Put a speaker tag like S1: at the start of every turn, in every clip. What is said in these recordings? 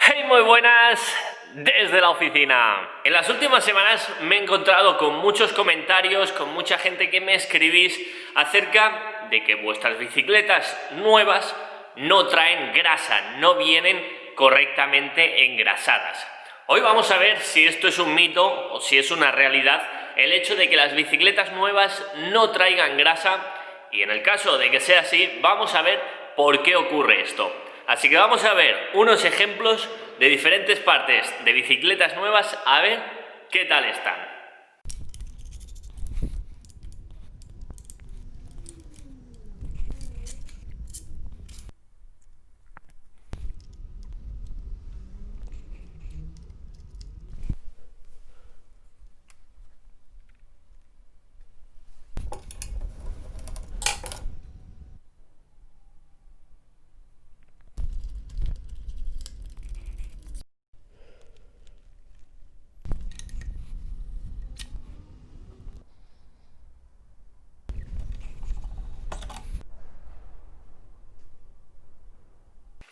S1: Hey, muy buenas desde la oficina. En las últimas semanas me he encontrado con muchos comentarios, con mucha gente que me escribís acerca de que vuestras bicicletas nuevas no traen grasa, no vienen correctamente engrasadas. Hoy vamos a ver si esto es un mito o si es una realidad, el hecho de que las bicicletas nuevas no traigan grasa, y en el caso de que sea así, vamos a ver por qué ocurre esto. Así que vamos a ver unos ejemplos de diferentes partes de bicicletas nuevas, a ver qué tal están.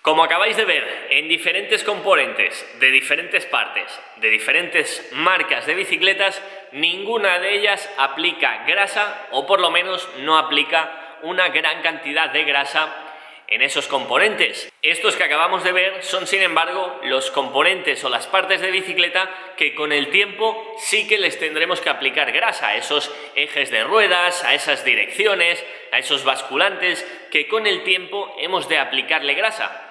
S1: Como acabáis de ver, en diferentes componentes de diferentes partes, de diferentes marcas de bicicletas, ninguna de ellas aplica grasa, o por lo menos no aplica una gran cantidad de grasa en esos componentes. Estos que acabamos de ver son, sin embargo, los componentes o las partes de bicicleta que con el tiempo sí que les tendremos que aplicar grasa, a esos ejes de ruedas, a esas direcciones, a esos basculantes, que con el tiempo hemos de aplicarle grasa.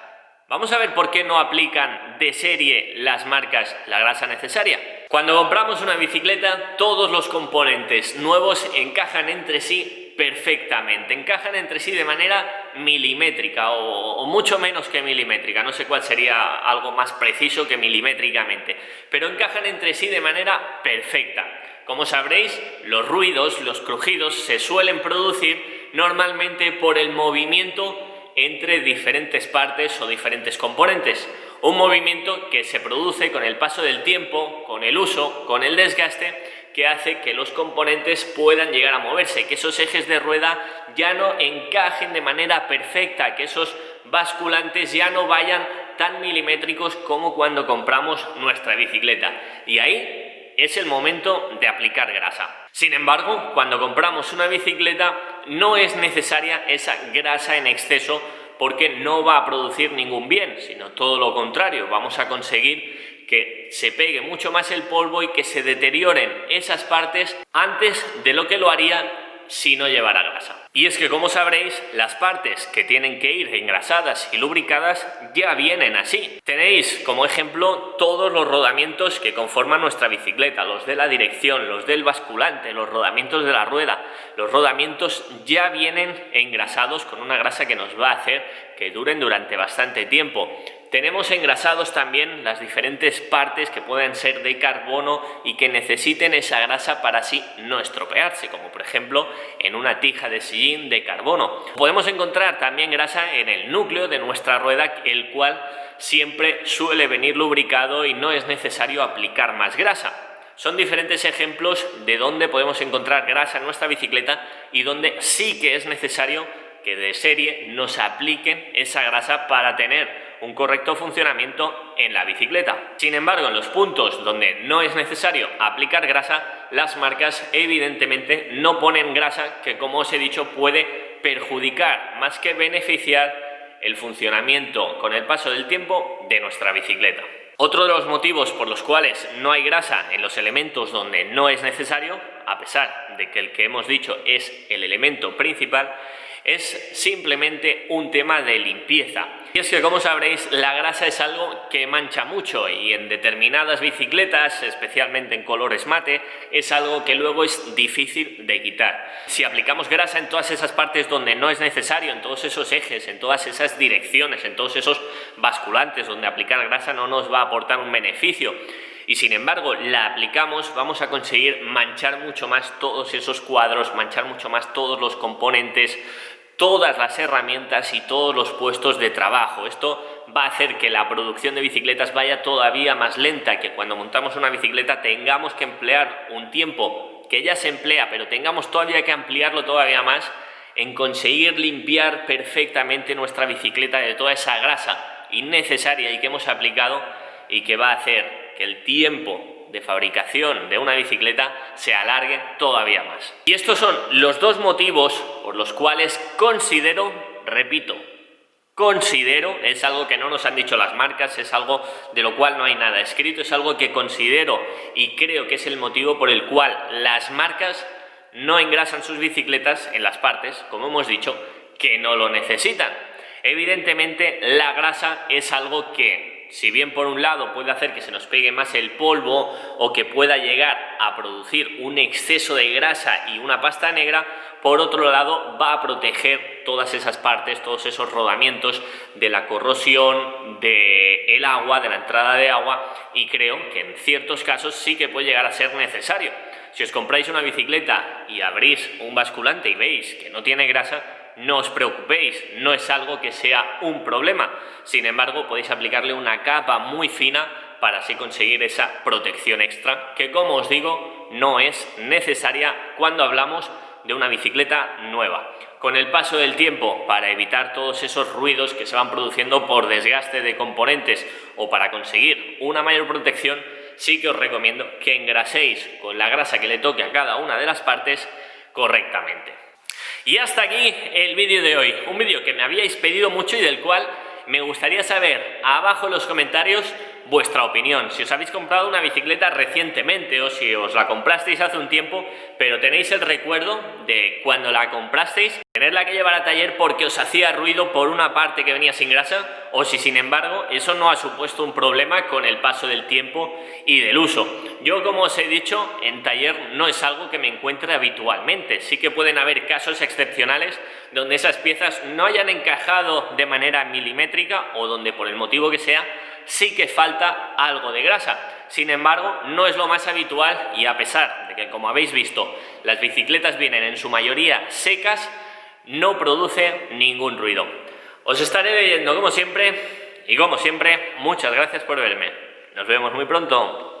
S1: Vamos a ver por qué no aplican de serie las marcas la grasa necesaria. Cuando compramos una bicicleta, todos los componentes nuevos encajan entre sí perfectamente, encajan entre sí de manera milimétrica o mucho menos que milimétrica, no sé cuál sería algo más preciso que milimétricamente, pero encajan entre sí de manera perfecta. Como sabréis, los ruidos, los crujidos se suelen producir normalmente por el movimiento entre diferentes partes o diferentes componentes. Un movimiento que se produce con el paso del tiempo, con el uso, con el desgaste, que hace que los componentes puedan llegar a moverse, que esos ejes de rueda ya no encajen de manera perfecta, que esos basculantes ya no vayan tan milimétricos como cuando compramos nuestra bicicleta. Y ahí es el momento de aplicar grasa. Sin embargo, cuando compramos una bicicleta no es necesaria esa grasa en exceso, porque no va a producir ningún bien, sino todo lo contrario, vamos a conseguir que se pegue mucho más el polvo y que se deterioren esas partes antes de lo que lo haría si no llevara grasa. Y es que, como sabréis, las partes que tienen que ir engrasadas y lubricadas ya vienen así. Tenéis como ejemplo todos los rodamientos que conforman nuestra bicicleta, los de la dirección, los del basculante, los rodamientos de la rueda. Los rodamientos ya vienen engrasados con una grasa que nos va a hacer que duren durante bastante tiempo. Tenemos engrasados también las diferentes partes que pueden ser de carbono y que necesiten esa grasa para así no estropearse, como por ejemplo en una tija de sillín de carbono. Podemos encontrar también grasa en el núcleo de nuestra rueda, el cual siempre suele venir lubricado y no es necesario aplicar más grasa. Son diferentes ejemplos de dónde podemos encontrar grasa en nuestra bicicleta y donde sí que es necesario que de serie nos apliquen esa grasa para tener un correcto funcionamiento en la bicicleta. Sin embargo, en los puntos donde no es necesario aplicar grasa, las marcas evidentemente no ponen grasa, que, como os he dicho, puede perjudicar más que beneficiar el funcionamiento con el paso del tiempo de nuestra bicicleta. Otro de los motivos por los cuales no hay grasa en los elementos donde no es necesario, a pesar de que el que hemos dicho es el elemento principal, es simplemente un tema de limpieza. Y es que, como sabréis, la grasa es algo que mancha mucho y en determinadas bicicletas, especialmente en colores mate, es algo que luego es difícil de quitar. Si aplicamos grasa en todas esas partes donde no es necesario, en todos esos ejes, en todas esas direcciones, en todos esos basculantes donde aplicar grasa no nos va a aportar un beneficio, y sin embargo la aplicamos, vamos a conseguir manchar mucho más todos esos cuadros, manchar mucho más todos los componentes, todas las herramientas y todos los puestos de trabajo. Esto va a hacer que la producción de bicicletas vaya todavía más lenta, que cuando montamos una bicicleta tengamos que emplear un tiempo que ya se emplea, pero tengamos todavía que ampliarlo todavía más en conseguir limpiar perfectamente nuestra bicicleta de toda esa grasa innecesaria y que hemos aplicado y que va a hacer que el tiempo de fabricación de una bicicleta se alargue todavía más. Y estos son los dos motivos por los cuales considero, repito, es algo que no nos han dicho las marcas, es algo de lo cual no hay nada escrito, es algo que considero y creo que es el motivo por el cual las marcas no engrasan sus bicicletas en las partes, como hemos dicho, que no lo necesitan. Evidentemente, la grasa es algo que, si bien por un lado puede hacer que se nos pegue más el polvo o que pueda llegar a producir un exceso de grasa y una pasta negra, por otro lado va a proteger todas esas partes, todos esos rodamientos de la corrosión, del agua, de la entrada de agua, y creo que en ciertos casos sí que puede llegar a ser necesario. Si os compráis una bicicleta y abrís un basculante y veis que no tiene grasa, no os preocupéis, no es algo que sea un problema. Sin embargo, podéis aplicarle una capa muy fina para así conseguir esa protección extra, que, como os digo, no es necesaria cuando hablamos de una bicicleta nueva. Con el paso del tiempo, para evitar todos esos ruidos que se van produciendo por desgaste de componentes o para conseguir una mayor protección, sí que os recomiendo que engraséis con la grasa que le toque a cada una de las partes correctamente. Y hasta aquí el vídeo de hoy, un vídeo que me habíais pedido mucho y del cual me gustaría saber abajo en los comentarios vuestra opinión. Si os habéis comprado una bicicleta recientemente o si os la comprasteis hace un tiempo, pero tenéis el recuerdo de cuando la comprasteis, tenerla que llevar a taller porque os hacía ruido por una parte que venía sin grasa, o si sin embargo eso no ha supuesto un problema con el paso del tiempo y del uso. Yo, como os he dicho, en taller no es algo que me encuentre habitualmente. Sí que pueden haber casos excepcionales donde esas piezas no hayan encajado de manera milimétrica o donde, por el motivo que sea, sí que falta algo de grasa. Sin embargo, no es lo más habitual y, a pesar de que, como habéis visto, las bicicletas vienen en su mayoría secas, no produce ningún ruido. Os estaré leyendo como siempre y, como siempre, muchas gracias por verme. Nos vemos muy pronto.